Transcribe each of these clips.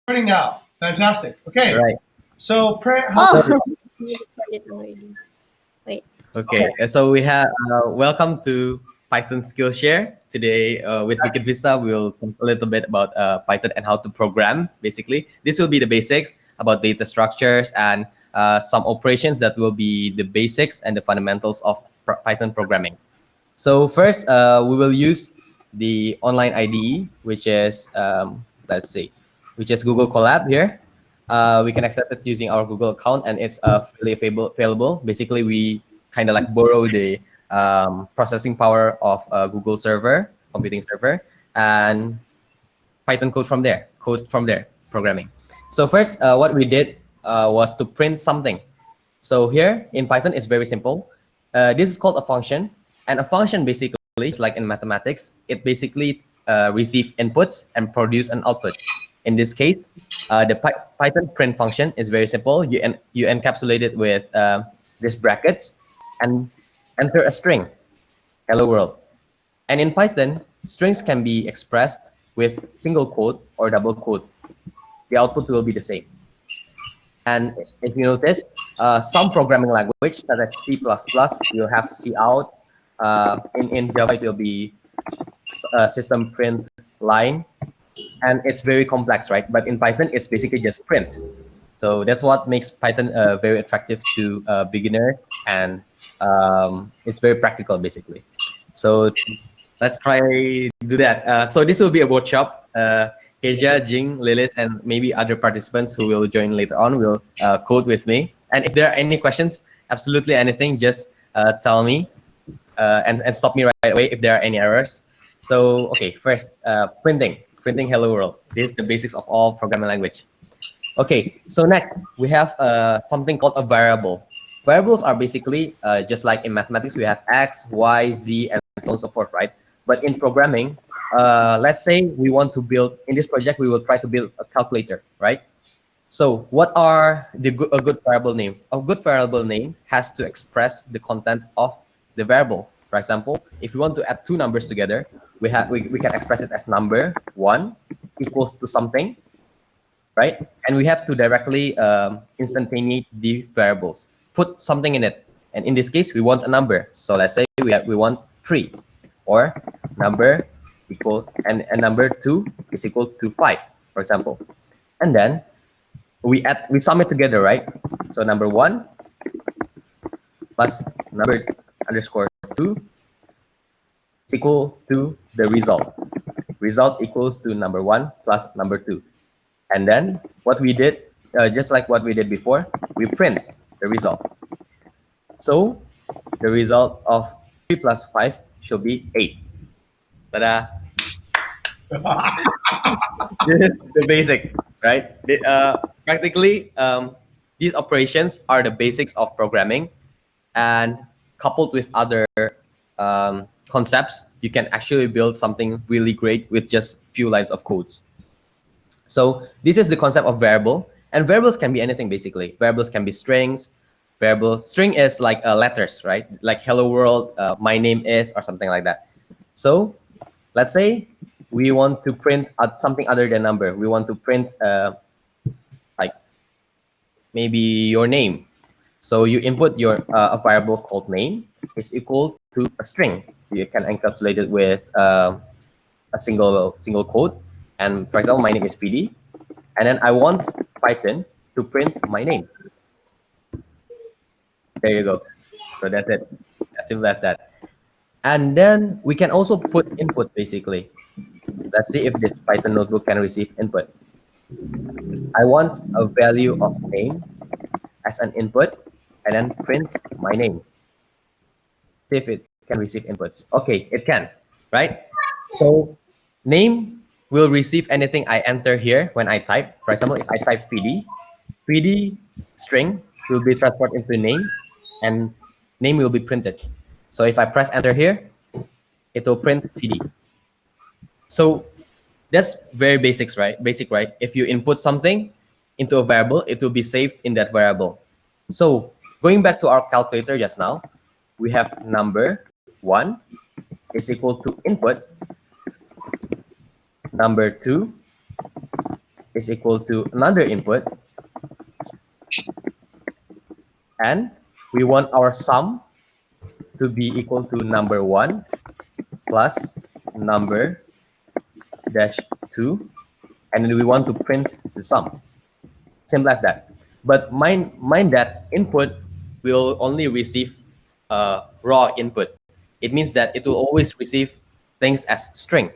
Recording now. Fantastic. Okay. Right. So, So Oh, you recorded already. Wait. okay. So we have welcome to Python Skillshare. Today with Bukit Vista, we'll talk a little bit about Python and how to program. Basically, this will be the basics about data structures and some operations that will be the basics and the fundamentals of Python programming. So first, we will use the online IDE, which is let's see, which is Google Collab here. We can access it using our Google account, and it's freely available. Basically, we kind of like borrow the processing power of a Google server, computing server, and Python code from there, programming. So first, what we did was to print something. So here in Python, it's very simple. This is called a function, and a function basically, just like in mathematics, it basically receive inputs and produce an output. In this case, the Python print function is very simple. You encapsulate it with these brackets and enter a string, hello world. And in Python, strings can be expressed with single quote or double quote. The output will be the same. And if you notice, some programming language, such as C++, you have C out. In Java, it will be system print line. And it's very complex, right? But in Python, it's basically just print. So that's what makes Python very attractive to beginner, and it's very practical, basically. So let's try do that. So this will be a workshop. Keja, Jing, Lilith, and maybe other participants who will join later on will code with me. And if there are any questions, absolutely anything, just tell me and stop me right away if there are any errors. So, okay, first, printing hello world. This is the basics of all programming language. Okay, so next, we have something called a variable. Variables are basically just like in mathematics, we have X, Y, Z, and so on and so forth, right? But in programming, let's say we want to build, in this project, we will try to build a calculator, right? So what are a good variable name? A good variable name has to express the content of the variable. For example, if we want to add two numbers together, we can express it as number 1 equals to something, right? And we have to directly instantiate the variables, put something in it. And in this case, we want a number. So let's say we want 3, or number equal, and number 2 is equal to 5, for example. And then we sum it together, right? So number 1 plus number underscore 2 is equal to the result. Result equals to number 1 plus number 2. And then what we did, just like what we did before, we print the result. So the result of 3 plus 5 should be 8. Ta-da! This is the basic, right? Practically, these operations are the basics of programming, and coupled with other concepts, you can actually build something really great with just few lines of codes. So this is the concept of variable, and variables can be anything basically. Variables can be strings. String is like letters, right? Like hello world, my name is, or something like that. So let's say we want to print something other than number. We want to print like maybe your name. So you input your a variable called name is equal to a string. You can encapsulate it with a single code. And for example, my name is Vidi, and then I want Python to print my name. There you go. So that's it. As simple as that. And then we can also put input basically. Let's see if this Python notebook can receive input. I want a value of name as an input, and then print my name. See if it can receive inputs. Okay, it can, right? So name will receive anything I enter here when I type. For example, if I type Vidi string will be transferred into name, and name will be printed. So if I press enter here, it will print Vidi. So that's very basic, right? If you input something into a variable, it will be saved in that variable. So going back to our calculator just now, we have number 1 is equal to input, number 2 is equal to another input, and we want our sum to be equal to number 1 plus number dash 2, and then we want to print the sum. Simple as that. But mind that input will only receive raw input. It means that it will always receive things as string.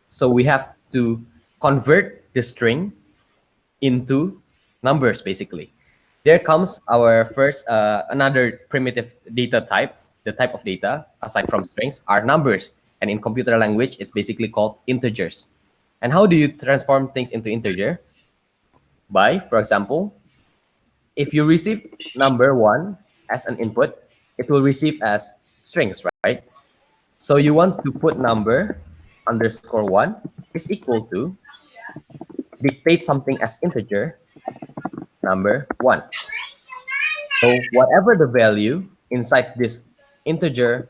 So we have to convert the string into numbers, basically. There comes our first, another primitive data type. The type of data, aside from strings, are numbers. And in computer language, it's basically called integers. And how do you transform things into integer? By, for example, if you receive number 1 as an input, it will receive as strings, right? So you want to put number underscore 1 is equal to dictate something as integer number 1. So whatever the value inside this integer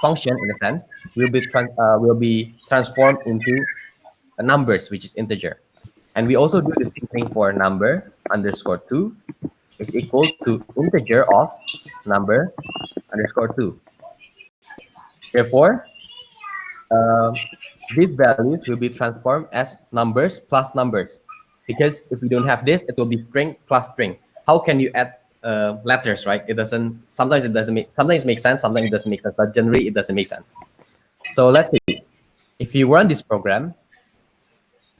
function, in a sense, will be transformed into a numbers, which is integer. And we also do the same thing for number underscore 2 is equal to integer of number underscore 2. Therefore, these values will be transformed as numbers plus numbers. Because if we don't have this, it will be string plus string. How can you add letters, right? It doesn't. Sometimes it doesn't make. Sometimes it makes sense. Sometimes it doesn't make sense. But generally, it doesn't make sense. So let's see. If you run this program,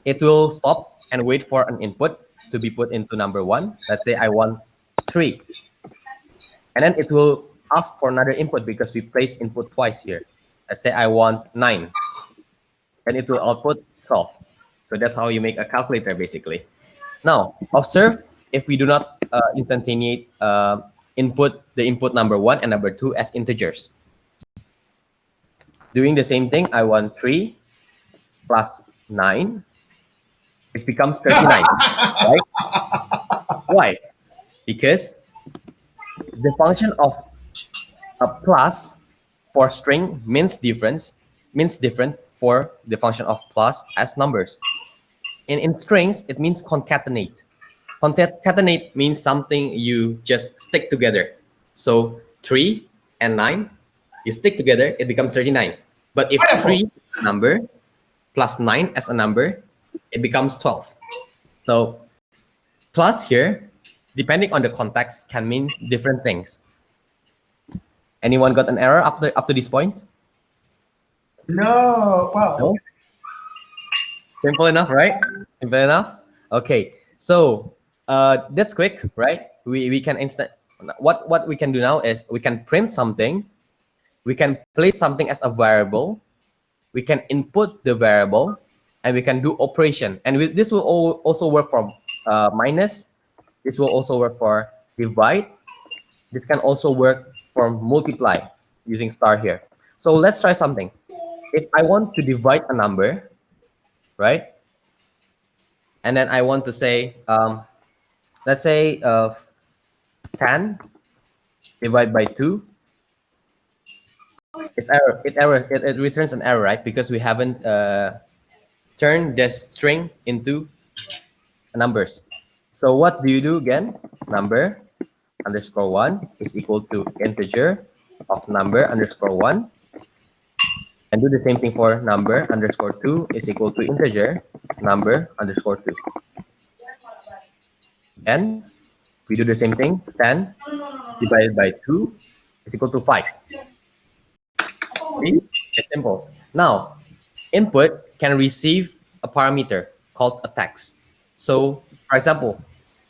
it will stop and wait for an input to be put into number 1. Let's say I want 3, and then it will ask for another input because we placed input twice here. Let's say I want 9, and it will output 12. So that's how you make a calculator, basically. Now, observe if we do not instantiate input the input number 1 and number 2 as integers. Doing the same thing, I want 3 plus 9. It becomes 39, right? Why? Because the function of a plus for string means different for the function of plus as numbers. In strings, it means concatenate. Concatenate means something you just stick together. So 3 and 9, you stick together, it becomes 39. But if Wonderful. 3 is a number plus 9 as a number, it becomes 12. So plus here, depending on the context, can mean different things. Anyone got an error up to this point? No. Well, No? Simple enough, right? Simple enough? Okay. So that's quick, right? We can what we can do now is we can print something, we can place something as a variable, we can input the variable, and we can do operation. And this will also work for minus. This will also work for divide. This can also work for multiply using star here. So let's try something. If I want to divide a number, right? And then I want to say, let's say 10 divided by 2. It's error. It returns an error, right? Because we haven't turned this string into numbers. So what do you do again? Number underscore 1 is equal to integer of number underscore 1. And do the same thing for number underscore 2 is equal to integer number underscore 2. And we do the same thing. 10 divided by 2 is equal to 5. See? It's simple. Now, input can receive a parameter called a text. So, for example,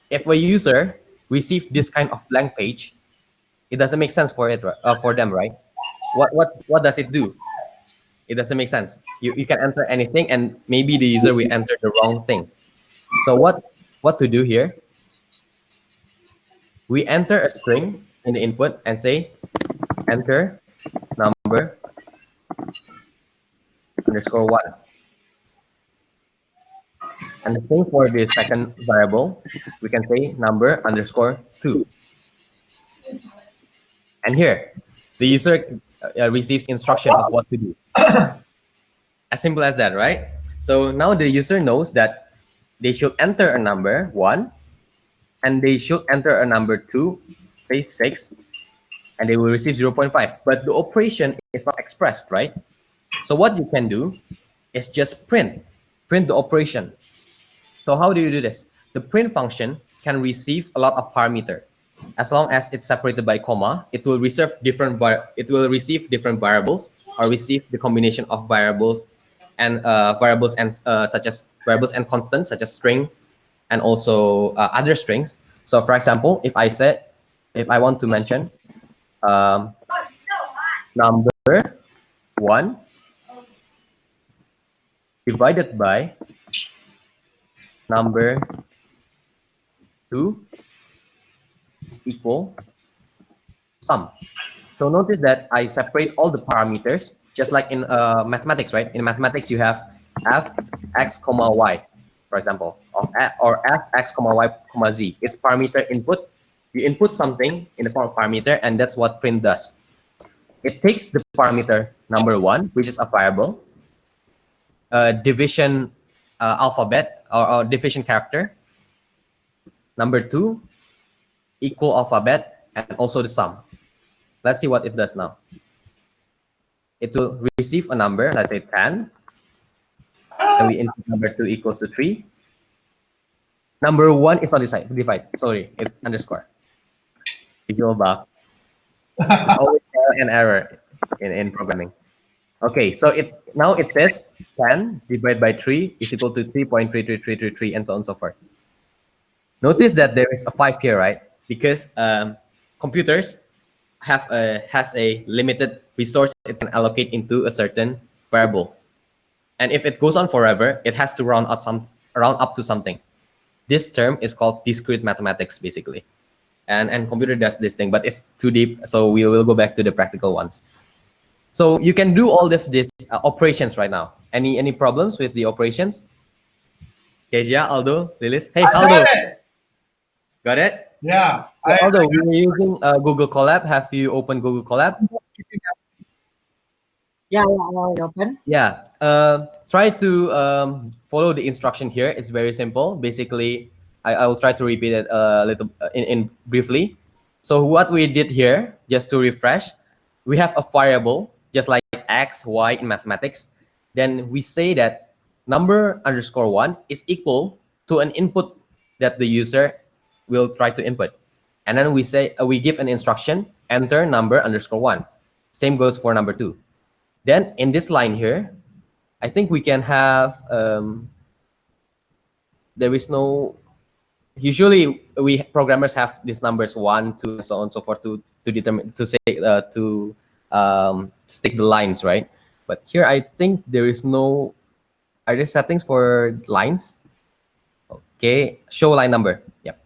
if a user receives this kind of blank page, it doesn't make sense for them, right? What does it do? It doesn't make sense. You can enter anything, and maybe the user will enter the wrong thing. So what to do here? We enter a string in the input and say enter number underscore 1. And the same for the second variable, we can say number underscore 2. And here, the user receives instruction of what to do. As simple as that, right? So now the user knows that they should enter a number 1, and they should enter a number 2, say 6, and they will receive 0.5. But the operation is not expressed, right? So what you can do is just print the operation. So how do you do this? The print function can receive a lot of parameter. As long as it's separated by comma, it will receive different variables, or receive the combination of variables and such as variables and constants, such as string and also other strings. So for example, if I want to mention number 1 divided by number 2 is equal sum. So notice that I separate all the parameters, just like in mathematics, right? In mathematics, you have f x comma y, for example, or f x comma y comma z. It's parameter input. You input something in the form of parameter, and that's what print does. It takes the parameter number 1, which is a variable, division alphabet or division character, number 2, equal alphabet, and also the sum. Let's see what it does now. It will receive a number, let's say 10, and we input number 2 equals to 3. Number 1 is not divide. Sorry, it's underscore. Visual bug. It's always an error in programming. Okay, so now it says 10 divided by 3 is equal to 3.33333, and so on and so forth. Notice that there is a 5 here, right? Because computers has a limited resource it can allocate into a certain variable, and if it goes on forever, it has to round up to something. This term is called discrete mathematics, basically, and computer does this thing, but it's too deep, so we will go back to the practical ones. So you can do all of these operations right now. Any problems with the operations? Keja, Aldo, Lilis. Hey, Aldo, got it? Yeah. So, Aldo, we were using Google Collab. Have you opened Google Collab? Yeah, I open. Yeah. Try to follow the instruction here. It's very simple. Basically, I will try to repeat it a little in briefly. So what we did here, just to refresh, we have a variable just like x, y in mathematics. Then we say that number underscore 1 is equal to an input that the user will try to input. And then we say we give an instruction, enter number underscore 1. Same goes for number 2. Then in this line here, I think we can have, there is no, usually we programmers have these numbers 1, 2, and so on and so forth to determine, to say, to stick the lines, right? But here I think there is no, are there settings for lines? Okay, show line number, yep.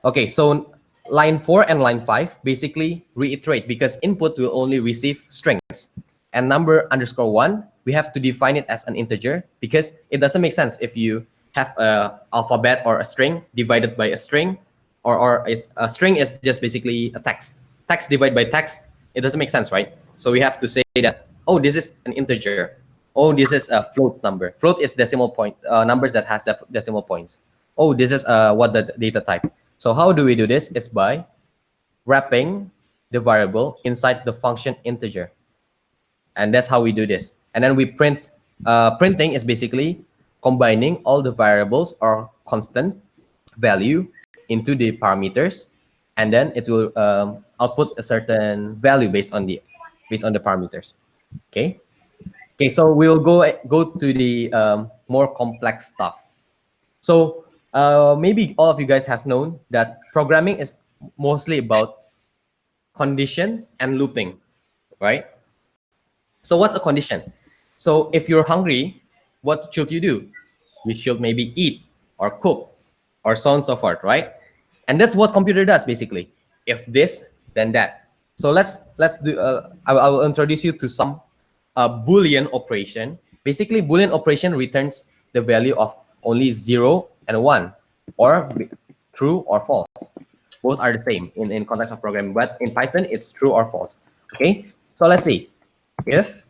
Okay, so line 4 and line 5 basically reiterate, because input will only receive strings. And number underscore 1, we have to define it as an integer, because it doesn't make sense if you have a alphabet or a string divided by a string, or a string is just basically a text. Text divided by text, it doesn't make sense, right? So we have to say that, oh, this is an integer. Oh, this is a float number. Float is decimal point, numbers that has decimal points. Oh, this is what the data type. So how do we do this? It's by wrapping the variable inside the function integer. And that's how we do this. And then we print. Printing is basically combining all the variables or constant value into the parameters, and then it will output a certain value based on the parameters. Okay. Okay. So we'll go to the more complex stuff. So maybe all of you guys have known that programming is mostly about condition and looping, right? So what's a condition? So if you're hungry, what should you do? You should maybe eat or cook or so on and so forth, right? And that's what computer does basically. If this, then that. So let's do. I will introduce you to some Boolean operation. Basically, Boolean operation returns the value of only 0 and 1, or true or false. Both are the same in context of programming, but in Python, it's true or false. Okay, so let's see. If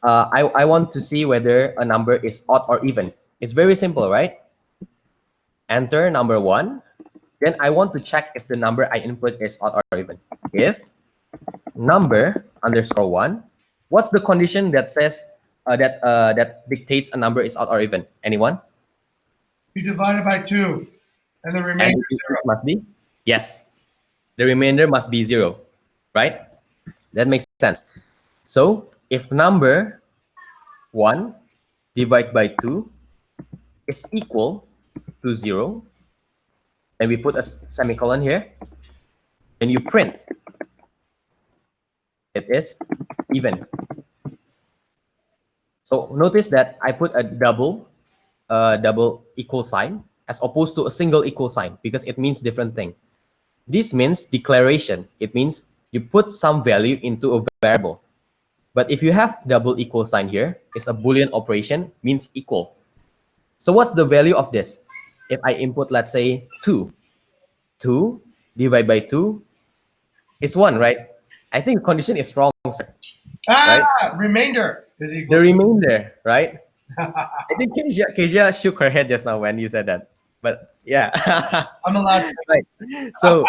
I want to see whether a number is odd or even. It's very simple, right? Enter number 1. Then I want to check if the number I input is odd or even. If number underscore 1, what's the condition that says that dictates a number is odd or even? Anyone? You divide it by 2, and the And remainder it is 0. must be? Yes. The remainder must be 0, right? That makes sense. So if number 1 divided by 2 is equal to 0, then we put a semicolon here, then you print it is even. So notice that I put a double equal sign as opposed to a single equal sign because it means different thing. This means declaration. It means you put some value into a variable. But if you have double equal sign here, it's a Boolean operation, means equal. So what's the value of this? If I input, let's say 2 divided by 2 is 1, right? I think the condition is wrong, sir. Remainder is equal. The remainder, right? I think Kezia shook her head just now when you said that. But yeah. I'm allowed to. Right. So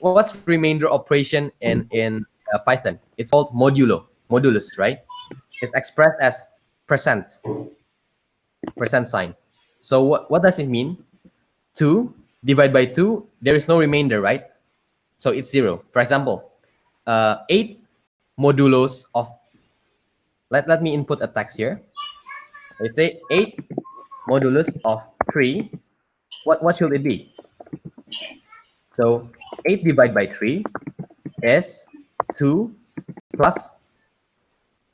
what's remainder operation in Python? It's called modulus, right? It's expressed as percent sign. So what does it mean? 2 divided by 2, there is no remainder, right? So it's 0. For example, 8 modulos of, let me input a text here. Let's say 8 modulus of 3. What should it be? So 8 divided by 3 is 2 plus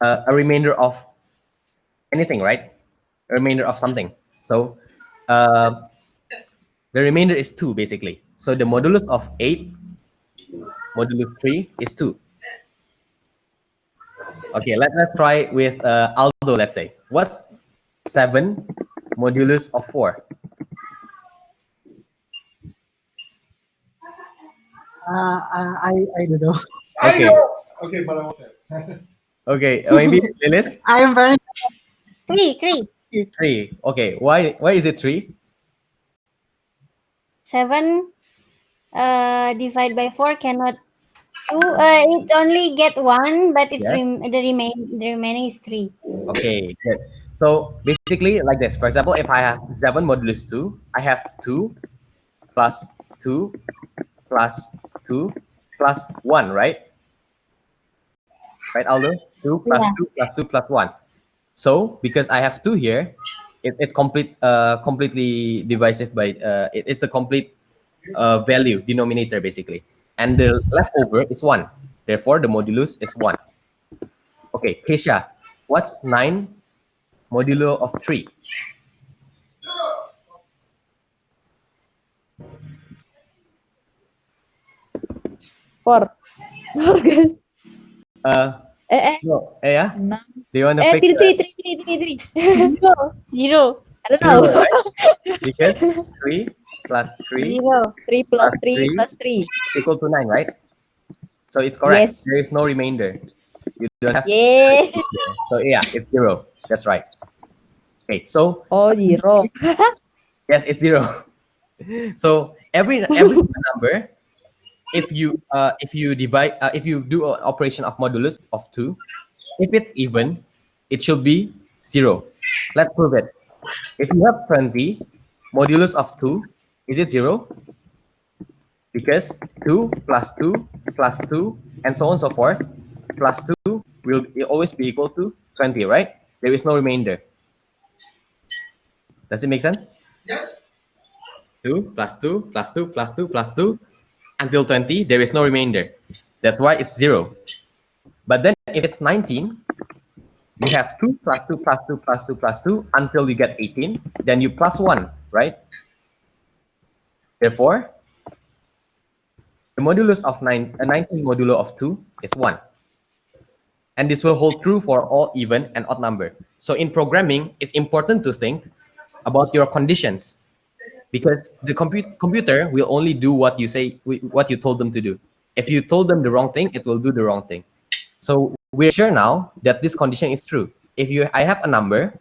a remainder of anything, right? A remainder of something. So the remainder is 2 basically. So the modulus of 8 modulus 3 is 2. Okay, let's try with Aldo, let's say. What's 7 modulus of 4? I don't know. Okay. I know. Okay, but I won't say it. Okay, maybe Lilis? I am very 3. 3. Okay, why is it 3? 7 divide by 4 cannot 2. It only get 1, but it's Yes. the remaining is 3. Okay, good. So basically like this. For example, if I have 7 modulus 2, I have 2 plus 2 plus 2 plus 1, right? Right, Aldo? 2 plus Yeah. 2 plus 2 plus 1. So because I have 2 here, it's completely divisive by, it's a complete value, denominator basically. And the leftover is 1. Therefore, the modulus is 1. Okay, Kesha, what's 9 modulo of 3? four. Guys. No, yeah? Enam. Do you want to fix Three. Zero. I don't know. 0, right? Because 3 plus 3 0. 3 plus 3 plus 3. is equal to 9, right? So it's correct. Yes. There is no remainder. You don't have Yeah. So yeah, it's 0. That's right. Okay, so Oh, 0. yes, it's 0. So every number, if you divide, if you do an operation of modulus of 2, if it's even, it should be 0. Let's prove it. If you have 20, modulus of 2, is it 0? Because 2 plus 2 plus 2 and so on and so forth plus 2 will always be equal to 20, right? There is no remainder. Does it make sense? Yes. 2 plus 2 plus 2 plus 2 plus 2 until 20, there is no remainder. That's why it's 0. But then if it's 19, you have 2 plus 2 plus 2 plus 2 plus 2 until you get 18, then you plus 1, right? Therefore, the modulus of 19 modulo of 2 is 1. And this will hold true for all even and odd number. So in programming, it's important to think about your conditions because the computer will only do what you say, what you told them to do. If you told them the wrong thing, it will do the wrong thing. So we're sure now that this condition is true. If I have a number,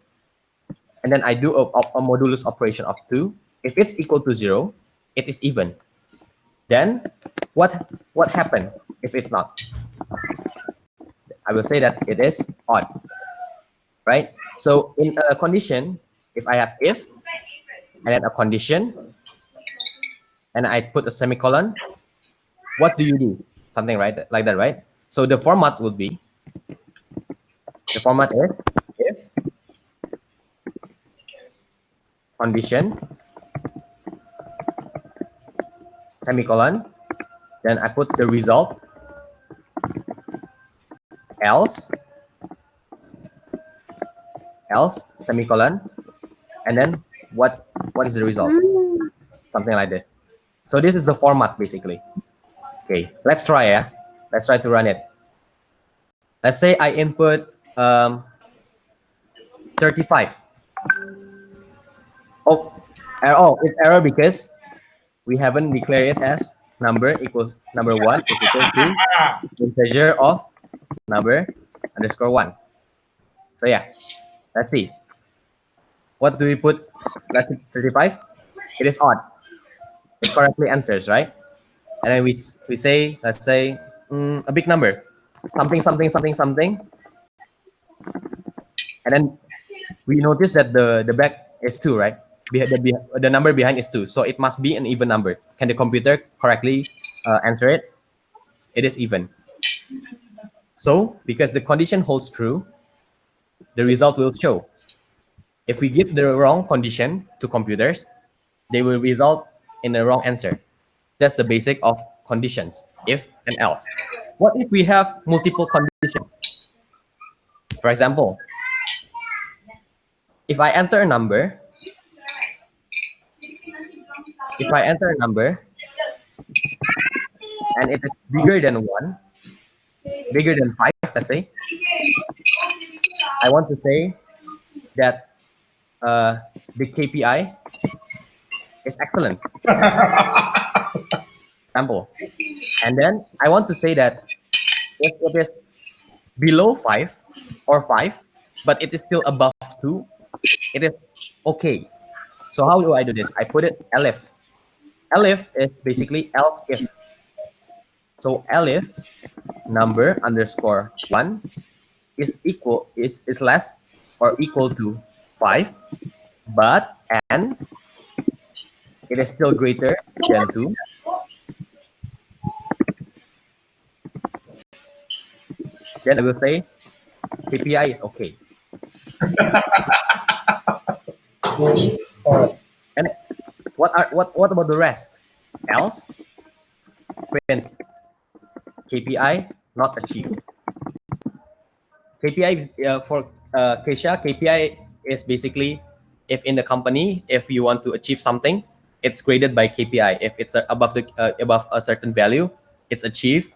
and then I do a modulus operation of 2. If it's equal to 0, it is even. Then what happened if it's not? I will say that it is odd, right? So in a condition, if I have if and then a condition and I put a semicolon, what do you do? Something like that, right? So the format is if condition semicolon, then I put the result else semicolon, and then what is the result? Something like this. So this is the format basically. Okay, let's try. Let's try to run it. Let's say I input 35. It's error because we haven't declared it as number equals number 1 is equal to integer of number underscore 1. So yeah, let's see. What do we put? Let's see, 35. It is odd. It correctly answers, right? And then we say, let's say a big number, something, and then we notice that the back is 2, right? The number behind is 2, so it must be an even number. Can the computer correctly answer it? It is even. So because the condition holds true, the result will show. If we give the wrong condition to computers, they will result in the wrong answer. That's the basic of conditions, if and else. What if we have multiple conditions? For example, if I enter a number, and it is bigger than 1, bigger than 5, let's say, I want to say that the KPI is excellent. Example. And then I want to say that if it is below 5 or 5, but it is still above 2, it is okay. So how do I do this? I put it elif. Elif is basically else if. So elif number underscore 1 is less or equal to 5, but and it is still greater than 2. Then I will say KPI is okay. And what about the rest? Else print KPI not achieved. KPI for Kesha, KPI is basically if in the company, if you want to achieve something, it's graded by KPI. If it's above a certain value, it's achieved.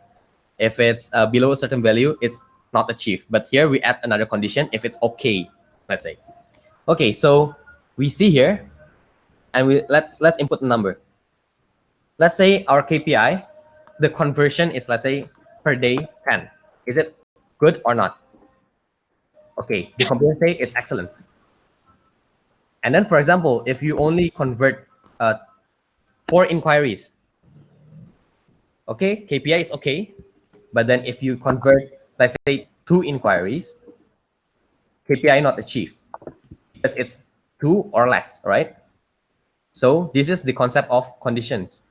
If it's below a certain value, it's not achieved. But here we add another condition if it's okay, let's say. Okay, so we see here, and let's input a number. Let's say our KPI, the conversion is, let's say, per day 10. Is it good or not? Okay, the computer say it's excellent. And then, for example, if you only convert 4 inquiries, okay, KPI is okay. But then if you convert, let's say, 2 inquiries, KPI not achieved because it's 2 or less, right? So this is the concept of conditions,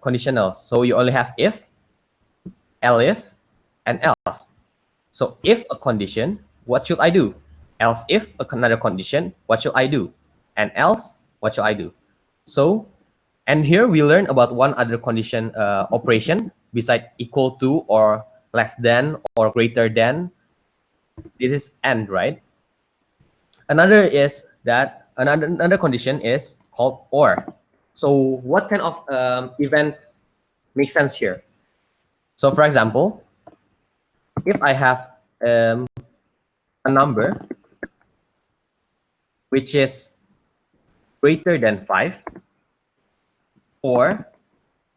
conditionals. So you only have if, elif, and else. So if a condition, what should I do? Else if another condition, what should I do? And else, what should I do? So, and here we learn about one other condition operation beside equal to or less than or greater than. This is and, right? Another is that another condition is called or. So what kind of event makes sense here? So for example, if I have a number which is greater than 5 or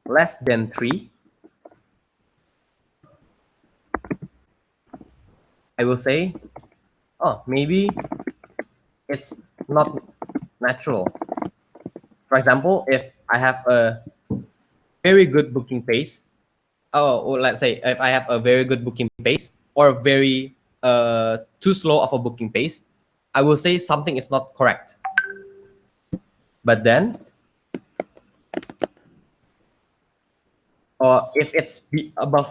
less than 3, I will say, oh, maybe is not natural. For example, if I have a very good booking pace, or let's say if I have a very good booking pace or very too slow of a booking pace, I will say something is not correct. But then, or if it's above,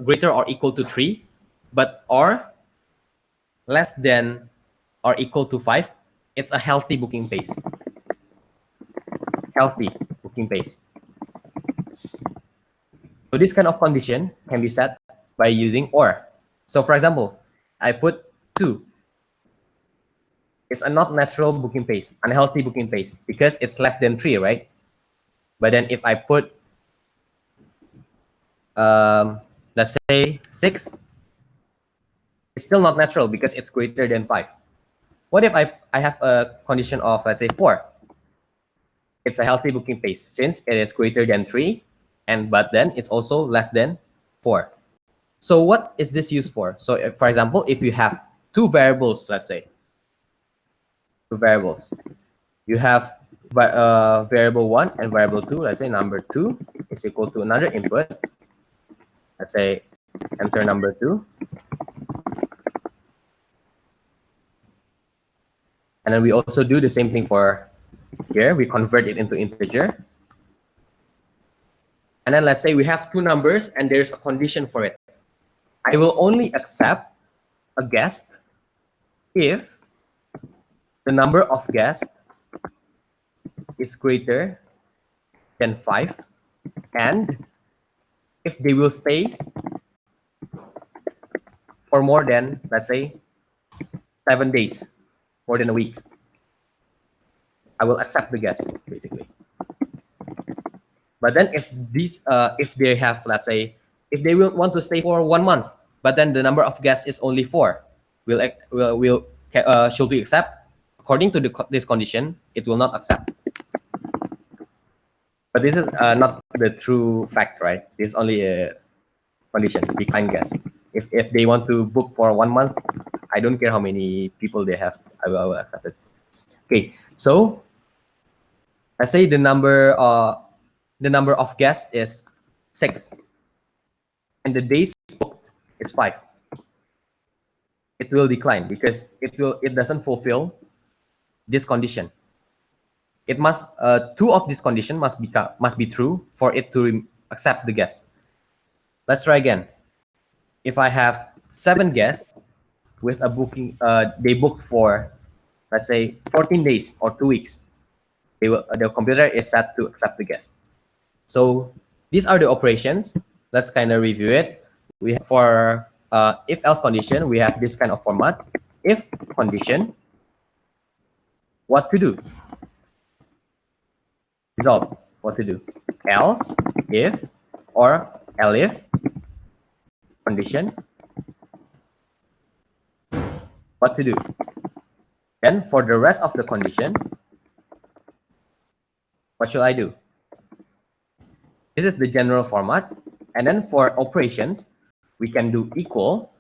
greater or equal to 3, but or less than or equal to 5, it's a healthy booking pace. Healthy booking pace. So this kind of condition can be set by using or. So for example, I put 2. It's a not natural booking pace, unhealthy booking pace, because it's less than 3, right? But then if I put, let's say 6, it's still not natural because it's greater than 5. What if I have a condition of, let's say 4? It's a healthy booking pace since it is greater than 3, but then it's also less than 4. So what is this used for? So if, for example, if you have 2 variables, let's say, 2 variables, you have variable 1 and variable 2. Let's say number 2 is equal to another input. Let's say enter number 2. And then we also do the same thing for here. We convert it into integer. And then let's say we have 2 numbers and there's a condition for it. I will only accept a guest if the number of guests is greater than 5 and if they will stay for more than, let's say, 7 days, more than a week. I will accept the guest, basically. But then if these, if they have, let's say, if they will want to stay for 1 month, but then the number of guests is only 4, should we accept? According to this condition, it will not accept. But this is not the true fact, right? This is only a condition, decline guest. If they want to book for 1 month, I don't care how many people they have, I will accept it. Okay, so let's say the number of guests is 6, and the days booked is 5. It will decline because it doesn't fulfill this condition. It must 2 of this condition must be true for it to accept the guest. Let's try again. If I have 7 guests with a booking, they booked for, let's say, 14 days or 2 weeks, the computer is set to accept the guest. So these are the operations. Let's kind of review it. We have for if-else condition, we have this kind of format. If condition, what to do? Result, what to do? Else, if, or elif, condition, what to do? Then for the rest of the condition, what should I do? This is the general format. And then for operations, we can do equal,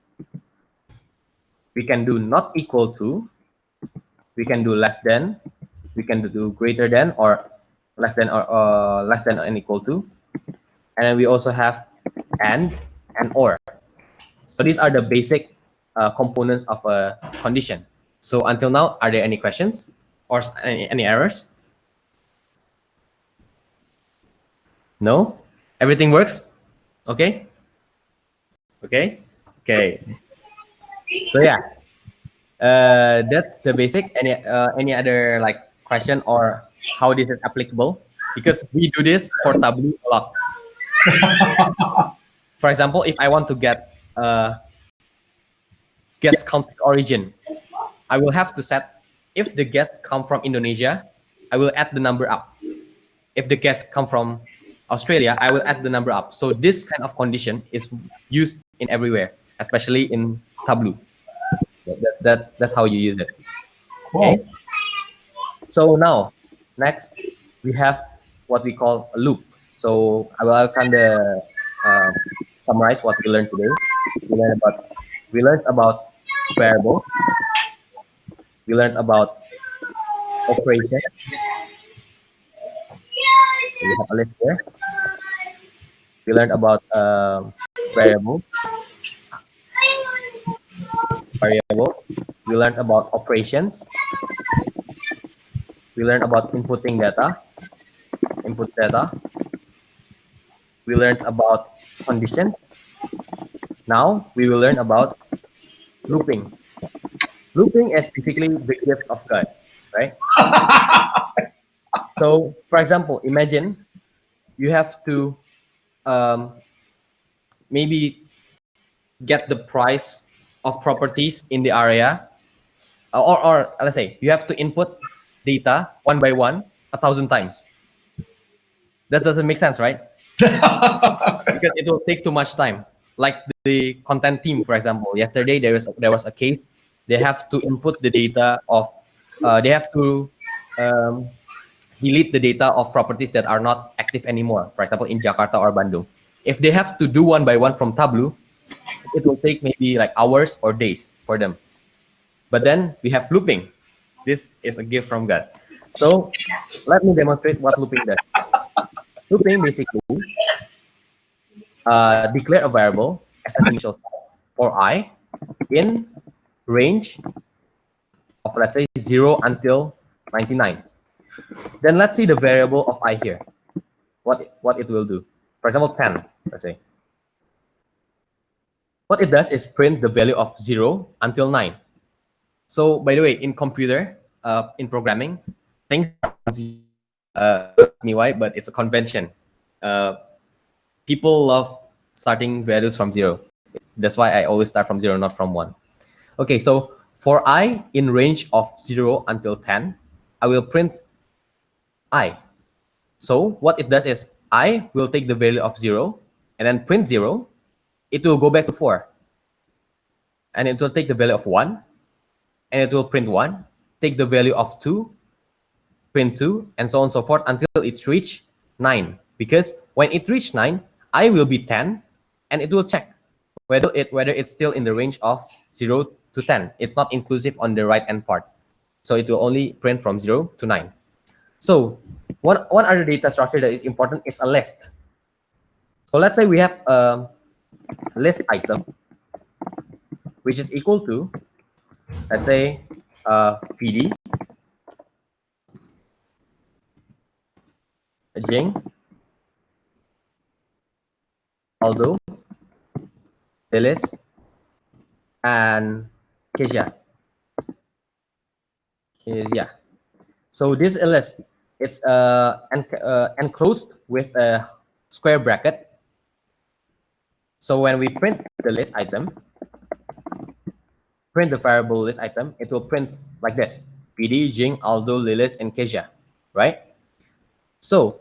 we can do not equal to, we can do less than, we can do greater than or less than and equal to. And then we also have and or. So these are the basic components of a condition. So until now, are there any questions or any errors? No? Everything works? Okay? Okay? Okay. So yeah, that's the basic. Any other like question or how this is applicable? Because we do this for Tableau a lot. For example, if I want to get guest country origin, I will have to set, if the guests come from Indonesia, I will add the number up. If the guests come from Australia, I will add the number up. So this kind of condition is used in everywhere, especially in Tableau. That's how you use it. Cool. Okay. So now, next, we have what we call a loop. So I will kind of summarize what we learned today. We learned about variable. We learned about operations. We have a list here. We learned about variables. Variables. We learned about operations. We learned about inputting data. Input data. We learned about conditions. Now we will learn about looping. Looping is basically the gift of God, right? So, for example, imagine you have to maybe get the price of properties in the area, or let's say you have to input data one by one 1,000 times. That doesn't make sense, right? Because it will take too much time. Like the content team, for example, yesterday there was a case. They have to input the data of, they have to um, delete the data of properties that are not active anymore. For example, in Jakarta or Bandung, if they have to do one by one from Tableau, it will take maybe like hours or days for them. But then we have looping. This is a gift from God. So let me demonstrate what looping does. Looping basically declare a variable as an initial for I in range of, let's say, 0 until 99. Then let's see the variable of I here. What it will do. For example, 10, let's say. What it does is print the value of 0 until 9. So, by the way, in computer, in programming, things me why, but it's a convention. People love starting values from 0. That's why I always start from 0, not from 1. Okay, so for I in range of 0 until 10, I will print I. So what it does is I will take the value of 0 and then print 0. It will go back to 4. And it will take the value of 1 and it will print 1, take the value of 2, print 2, and so on and so forth until it reach 9. Because when it reach 9, I will be 10 and it will check whether it's still in the range of 0 to 10. It's not inclusive on the right hand part. So it will only print from 0 to 9. So one other data structure that is important is a list. So let's say we have a list item which is equal to, let's say, Vidi, Jing, Aldo, Lilis, and Kezia. So this list, it's enclosed with a square bracket. So when we print the list item, print the variable list item, it will print like this: Vidi, Jing, Aldo, Lilis, and Kezia, right? So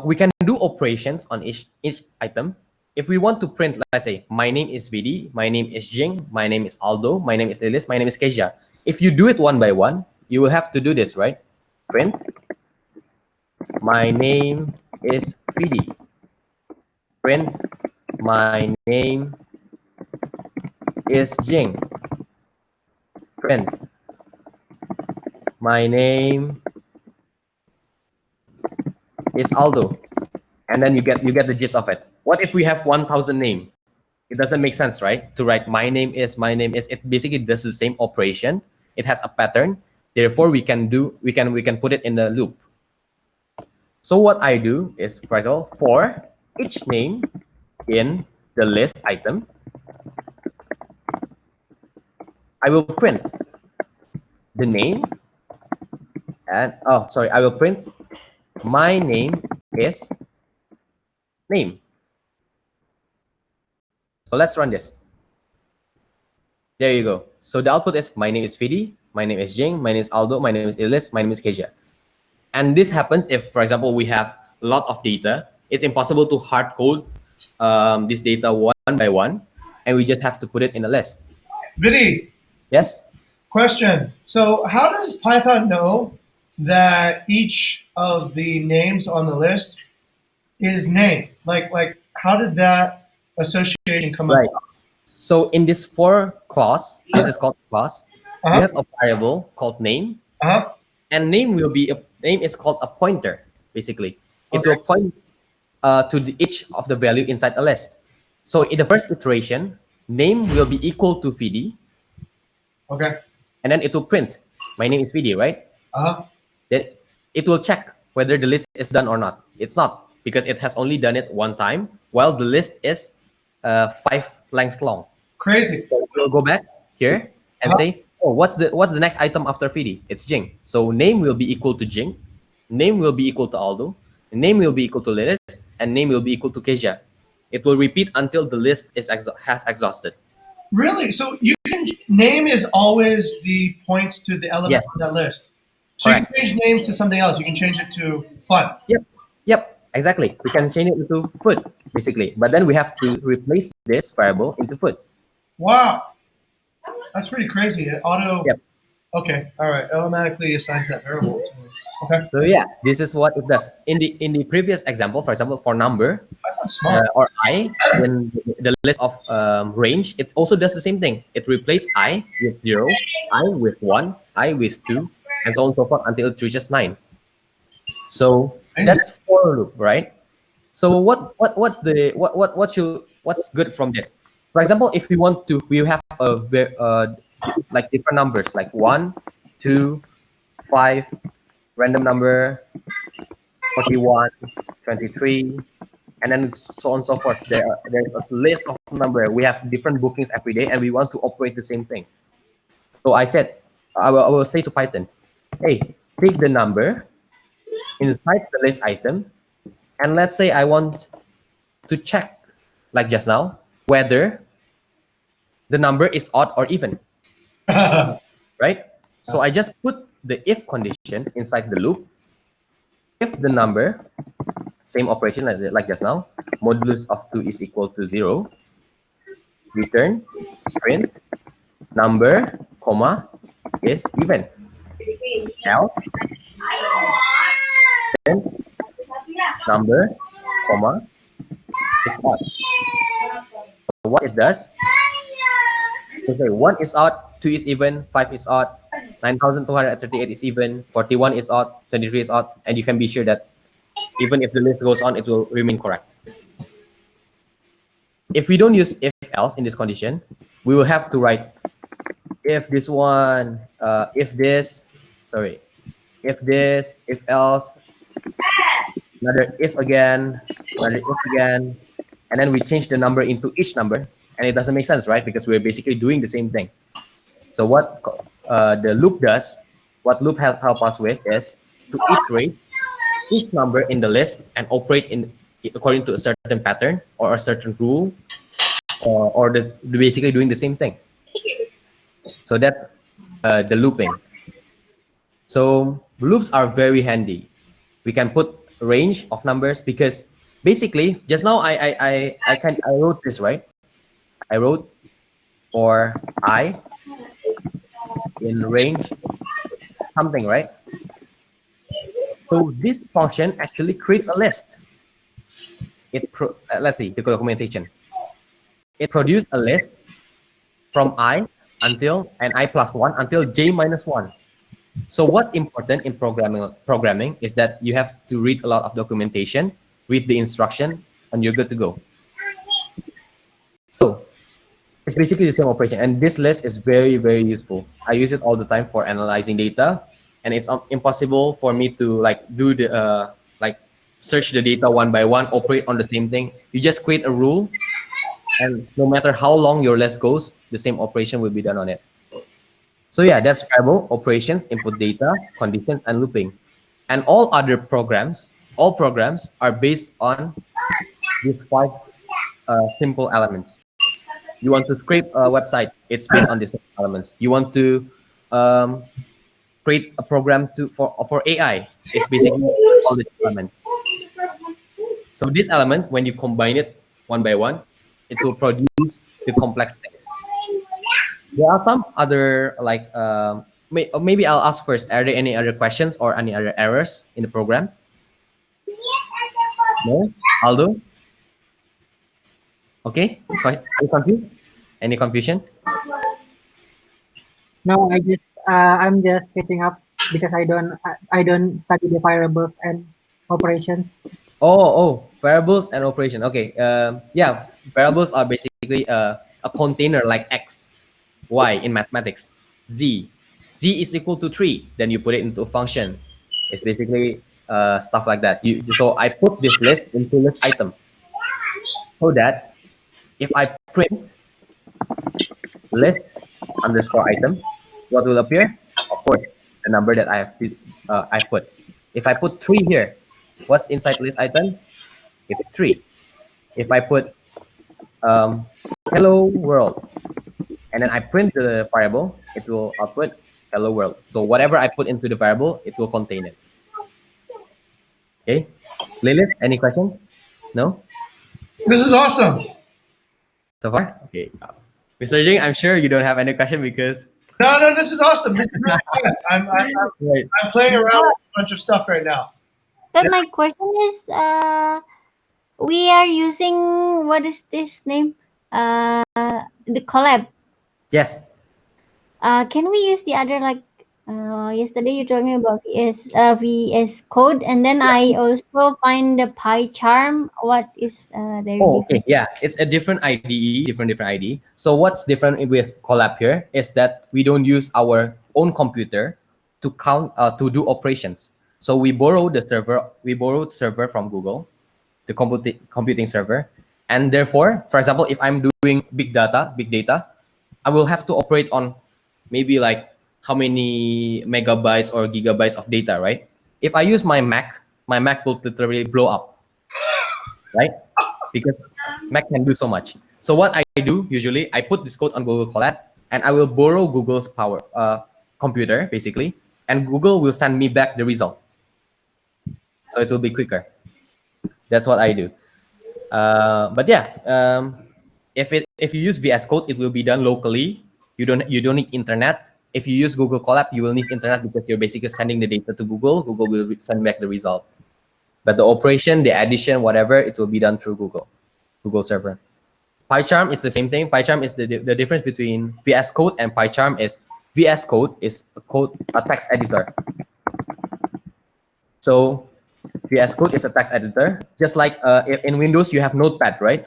we can do operations on each item. If we want to print, let's say, my name is Vidi, my name is Jing, my name is Aldo, my name is Lilis, my name is Kezia. If you do it one by one, you will have to do this, right? Print, my name is Vidi. Print, my name is Jing. Print, my name is Aldo. And then you get the gist of it. What if we have 1,000 names? It doesn't make sense, right? To write my name is. It basically does the same operation. It has a pattern. Therefore, we can put it in the loop. So what I do is, for example, for each name in the list item, I will print the name and I will print my name is name. So let's run this. There you go. So the output is my name is Vidi, my name is Jing, my name is Aldo, my name is Ilis, my name is Kezia. And this happens if, for example, we have a lot of data. It's impossible to hard code this data one by one, and we just have to put it in a list. Vidi, Yes? question. So how does Python know that each of the names on the list is name? Like how did that association come Right. about? So in this for clause, this is called clause. we Uh-huh. have a variable called name, Uh-huh. and name is called a pointer. Basically, it Okay. will point to each of the value inside a list. So in the first iteration, name will be equal to Vidi, Okay. and then it will print, my name is Vidi, right? Uh-huh. Then it will check whether the list is done or not. It's not because it has only done it one time, while the list is 5 lengths long. Crazy. So we'll go back here and Uh-huh. say, oh, what's the next item after Vidi? It's Jing. So name will be equal to Jing, name will be equal to Aldo, name will be equal to Lilis, and name will be equal to Keja. It will repeat until the list has exhausted. Really? So you can name is always the points to the element Yes, on that list. So you can correct. change name to something else. You can change it to fun. Yep, yep, exactly. We can change it into food, basically. But then we have to replace this variable into food. Wow. That's pretty crazy. It auto. Yep. Okay. All right. Automatically assigns that variable to. Okay. So yeah, this is what it does. In the previous example, for example, for number, That's smart. or I, when the list of range, it also does the same thing. It replaces I with 0, I with 1, I with 2, and so on and so forth until it reaches 9. So Amazing. that's for loop, right? So what's good from this? For example, if we have like different numbers like 1, 2, 5, random number, 41, 23, and then so on and so forth. There's a list of number. We have different bookings every day, and we want to operate the same thing. So I will say to Python, hey, take the number inside the list item, and let's say I want to check, like just now, whether the number is odd or even, right? So I just put the if condition inside the loop. If the number, same operation like just now, modulus of 2 is equal to 0, return, print, number, comma, is even. Else, then number, comma, is odd. So what it does, okay, 1 is odd, 2 is even, 5 is odd, 9,238 is even, 41 is odd, 23 is odd, and you can be sure that even if the list goes on, it will remain correct. If we don't use if else in this condition, we will have to write if this one, if this, sorry, if this, if else, another if again, another if again, and then we change the number into each number, and it doesn't make sense, right? Because we're basically doing the same thing. So what the loop does, what loop help us with is to iterate each number in the list and operate in according to a certain pattern or a certain rule, or basically doing the same thing. So that's the looping. So loops are very handy. We can put a range of numbers because basically just now I wrote this, right. I wrote for I in range something, right. So this function actually creates a list. Let's see the documentation. It produced a list from I until and I plus 1 until j minus 1. So what's important in programming is that you have to read a lot of documentation, read the instruction, and you're good to go. So it's basically the same operation, and this list is very, very useful. I use it all the time for analyzing data, and it's impossible for me to like do the like search the data one by one, operate on the same thing. You just create a rule, and no matter how long your list goes, the same operation will be done on it. So yeah, that's variable operations, input data, conditions, and looping. And all programs are based on these 5 simple elements. You want to scrape a website, it's based on these elements. You want to um, create a program for AI, it's basically all these elements. So this element, when you combine it one by one, it will produce the complex things. There are some other like maybe I'll ask first. Are there any other questions or any other errors in the program? No, Aldo. Okay. Are you confused? Any confusion? No, I'm just catching up because I don't study the variables and operations. Variables and operation. Okay. Yeah, variables are basically a container like X, Y in mathematics, Z. Z is equal to 3. Then you put it into a function. It's basically stuff like that. So I put this list into list item so that if I print list underscore item, what will appear? Of course, the number that I put. If I put 3 here, what's inside list item? It's 3. If I put um, hello world and then I print the variable, it will output hello world. So whatever I put into the variable, it will contain it. Okay, Lilith, any questions? No, This is awesome. so far. Okay, Mr. Jing, I'm sure you don't have any question because No, this is awesome. This is really good. right. I'm playing around with a bunch of stuff right now. But my question is, we are using what is this name? The collab. Yes. Can we use the other like? Yesterday you told me about VS Code, and then I also find the pie charm. What is their Oh, okay. difference? Yeah, it's a different IDE, different IDE. So what's different with Collab here is that we don't use our own computer to to do operations. So we borrowed server from Google, the computing server, and therefore, for example, if I'm doing big data, I will have to operate on maybe like how many megabytes or gigabytes of data, right? If I use my Mac will literally blow up, right? Because Mac can do so much. So what I do usually, I put this code on Google Colab, and I will borrow Google's power computer basically, and Google will send me back the result. So it will be quicker. That's what I do. But yeah, if you use VS Code, it will be done locally. You don't need internet. If you use Google Colab, you will need internet because you're basically sending the data to Google. Google will send back the result. But the operation, the addition, whatever, it will be done through Google server. PyCharm is the same thing. PyCharm is the difference between VS Code and PyCharm is VS Code is a text editor. So VS Code is a text editor. Just like in Windows, you have Notepad, right?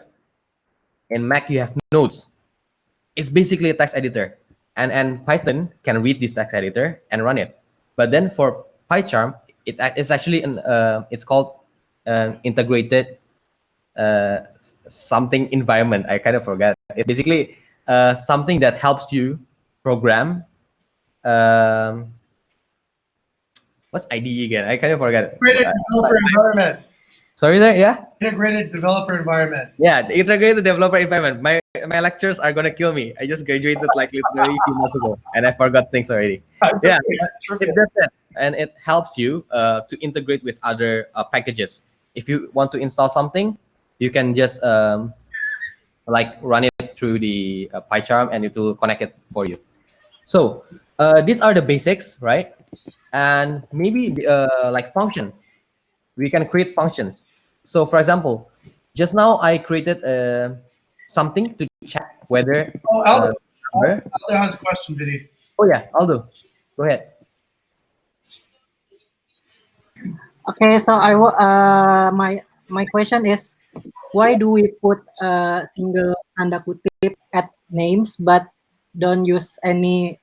In Mac, you have Notes. It's basically a text editor. And Python can read this text editor and run it. But then for PyCharm, it's actually it's called integrated something environment. I kind of forgot. It's basically something that helps you program. What's IDE again? I kind of forgot. Integrated developer environment. Sorry there, yeah? Integrated developer environment. Yeah, the integrated developer environment. My lectures are gonna kill me. I just graduated like literally a few months ago, and I forgot things already. Yeah, it does that, and it helps you to integrate with other packages. If you want to install something, you can just like run it through the PyCharm, and it will connect it for you. So these are the basics, right? And maybe like function, we can create functions. So for example, just now I created something to check whether Oh, Aldo number. has a question, Vidi. Oh yeah, Aldo, go ahead. Okay, so my question is, why do we put a single tanda kutip at names but don't use any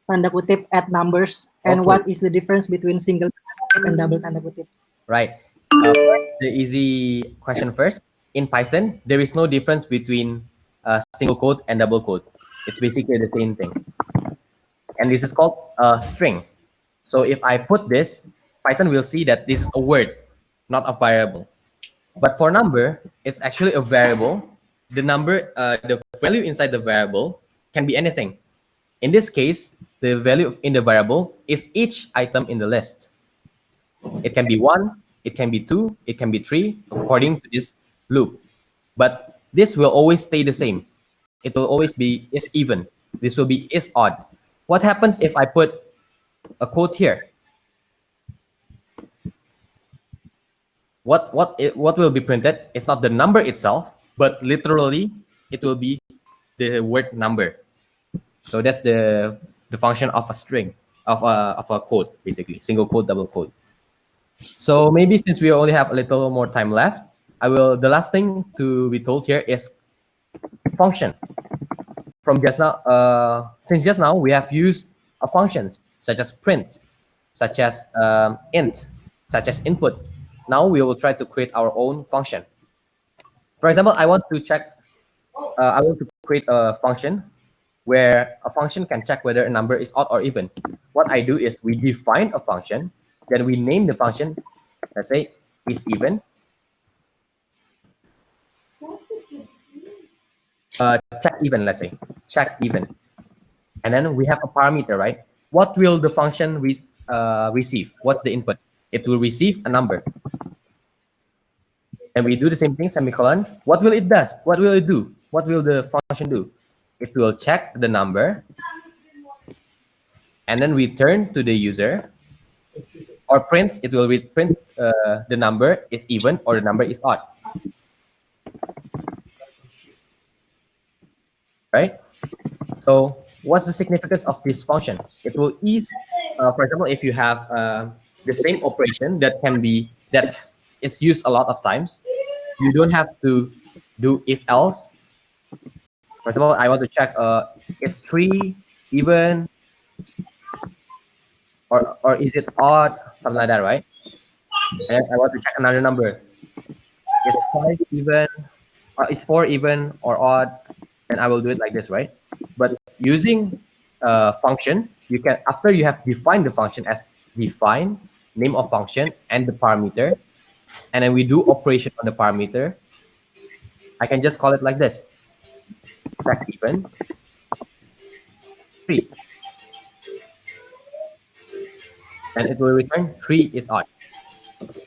tanda kutip at numbers? And Okay. what is the difference between single tanda kutip and double tanda kutip? Right. The easy question first. In Python, there is no difference between single quote and double quote. It's basically the same thing. And this is called a string. So if I put this, Python will see that this is a word, not a variable. But for number, it's actually a variable. The number, the value inside the variable can be anything. In this case, the value in the variable is each item in the list. It can be 1, it can be 2, it can be 3, according to this loop. But this will always stay the same. It will always be is even. This will be is odd. What happens if I put a quote here? What will be printed is not the number itself, but literally it will be the word number. So that's the the function of a string of a code, basically single quote, double quote. So maybe since we only have a little more time left, the last thing to be told here is function. From just now, since just now we have used functions such as print, such as int, such as input. Now we will try to create our own function. For example, I want to create a function where a function can check whether a number is odd or even. What I do is we define a function, then we name the function, let's say is even. Check even, let's say, check even. And then we have a parameter, right? What will the function receive? What's the input? It will receive a number. And we do the same thing, semicolon. What will it does? What will it do? What will the function do? It will check the number and then return to the user, or print. It will print the number is even or the number is odd. Right? So what's the significance of this function? It will ease, for example, if you have the same operation that is used a lot of times, you don't have to do if else. For example, I want to check is 3 even or is it odd, something like that, right? And I want to check another number. Is 5 even or is 4 even or odd? And I will do it like this, right? But using function, you can, after you have defined the function as define, name of function, and the parameter, and then we do operation on the parameter, I can just call it like this. Check even 3. And it will return 3 is odd.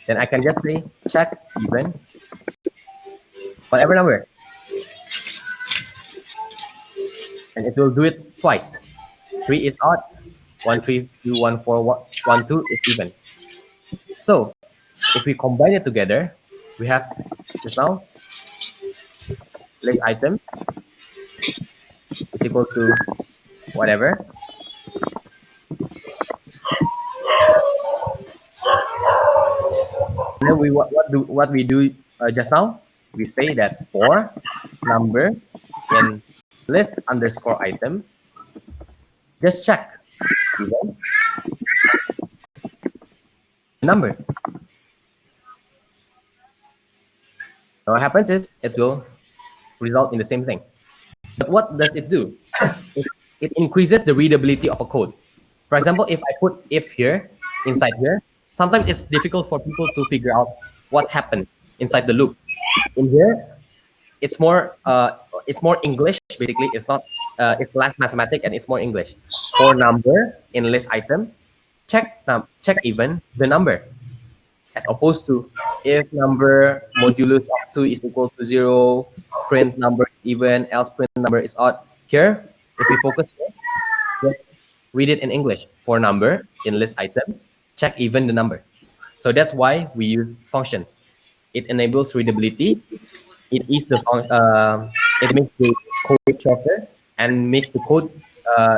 Then I can just say check even whatever number. And it will do it twice. 3 is odd, 1, 3, 2, 1, 4, 1, 2 is even. So if we combine it together, we have just now list item is equal to whatever. And then what we do just now, we say that for number in list underscore item, just check even the number. So what happens is it will result in the same thing. But what does it do? It increases the readability of a code. For example, if I put if here, inside here, sometimes it's difficult for people to figure out what happened inside the loop. In here, it's more English, basically. It's not, it's less mathematics and it's more English. For number in list item, check even the number. As opposed to if number modulus of 2 is equal to 0, print number is even, else print number is odd. Here, if we focus here, just read it in English. For number in list item, check even the number. So that's why we use functions. It enables readability. It is the it makes the code shorter and makes the code.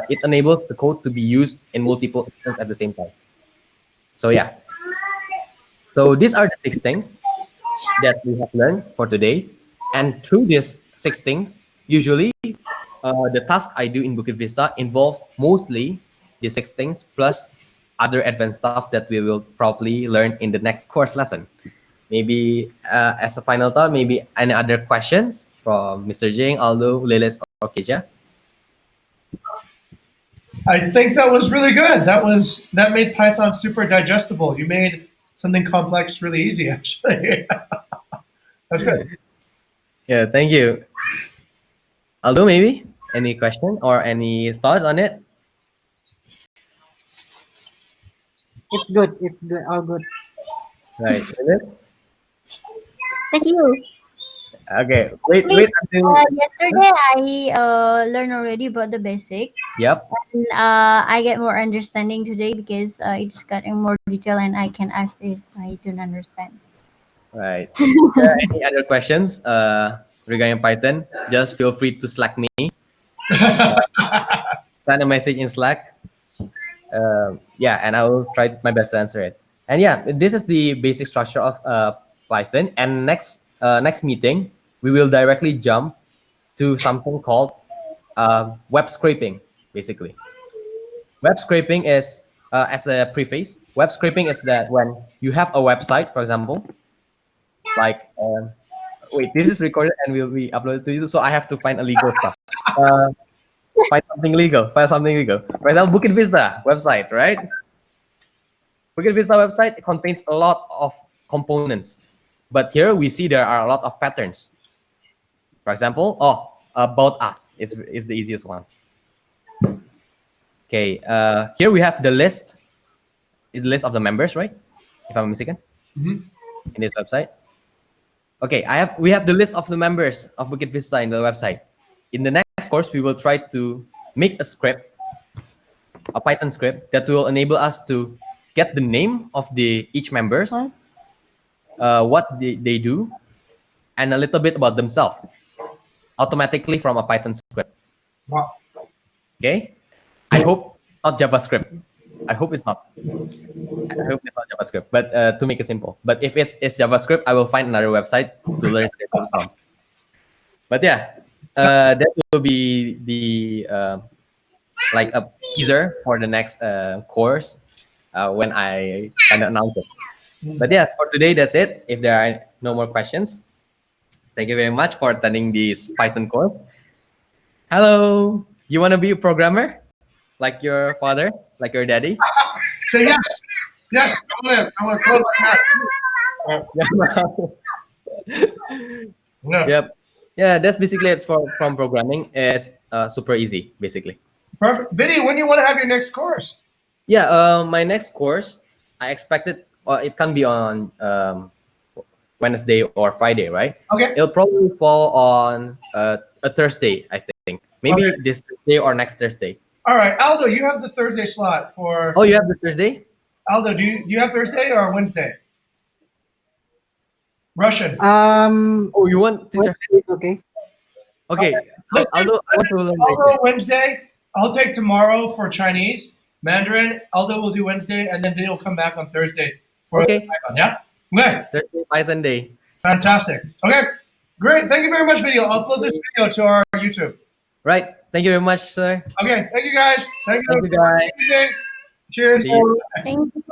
It enables the code to be used in multiple instances at the same time. So yeah. So these are the 6 things that we have learned for today. And through these 6 things, usually the task I do in Bukit Vista involve mostly the 6 things plus other advanced stuff that we will probably learn in the next course lesson. Maybe as a final thought, maybe any other questions from Mr. Jing, Aldo, Lilis, or Keja? I think that was really good. That made Python super digestible. You made something complex really easy, actually. That's good. Yeah, thank you. Aldo, maybe any question or any thoughts on it? It's good. It's good. All good. Right, Lilis? Thank you. Okay, wait until. Yesterday I learned already about the basic. Yep. And I get more understanding today because it's getting more detail and I can ask if I don't understand. Right. Any other questions regarding Python? Just feel free to Slack me. Send a message in Slack. Yeah, and I will try my best to answer it. And yeah, this is the basic structure of Python. And next meeting, we will directly jump to something called web scraping. Basically, web scraping is as a preface. Web scraping is that when you have a website, for example, like wait, this is recorded and will be uploaded to YouTube, so I have to find a legal stuff. Uh, Find something legal. Find something legal. For example, Bukit Vista website, right? Bukit Vista website contains a lot of components, but here we see there are a lot of patterns. For example, about us is the easiest one. Okay, here we have the list. Is the list of the members, right? If I'm mistaken, in this website. Okay, we have the list of the members of Bukit Vista in the website. In the next course, we will try to make a script, a Python script that will enable us to get the name of the each members, what they do, and a little bit about themselves automatically from a Python script. Wow. Okay, I hope not JavaScript. I hope it's not. I hope it's not JavaScript, but to make it simple. But if it's JavaScript, I will find another website to learn scripting from. But yeah, that will be the like a teaser for the next course when I kind of announce it. But yeah, for today, that's it. If there are no more questions, thank you very much for attending this Python course. Hello, you want to be a programmer like your father, like your daddy? Say yes. Yes, I want to code like that. Yeah. Yep. Yeah, that's basically it from programming. It's super easy, basically. Perfect. Vidi, when do you want to have your next course? Yeah, my next course, I expected it can be on Wednesday or Friday, right? Okay. It'll probably fall on a Thursday, I think. Maybe Okay. this Thursday or next Thursday. All right, Aldo, you have the Thursday slot for. Oh, you have the Thursday? Aldo, do you have Thursday or Wednesday? Russian. Oh, you want teacher? It's okay. Okay, Let's do Aldo, I want to learn Aldo Mandarin. Wednesday. I'll take tomorrow for Chinese. Mandarin, Aldo will do Wednesday, and then Vidi will come back on Thursday for Okay. Python. Yeah? Okay. Thursday Python day. Fantastic. Okay. Great. Thank you very much, video. I'll upload this video to our YouTube. Right. Thank you very much, sir. Okay. Thank you, guys. Thank you, guys. Cheers. See you. Thank you.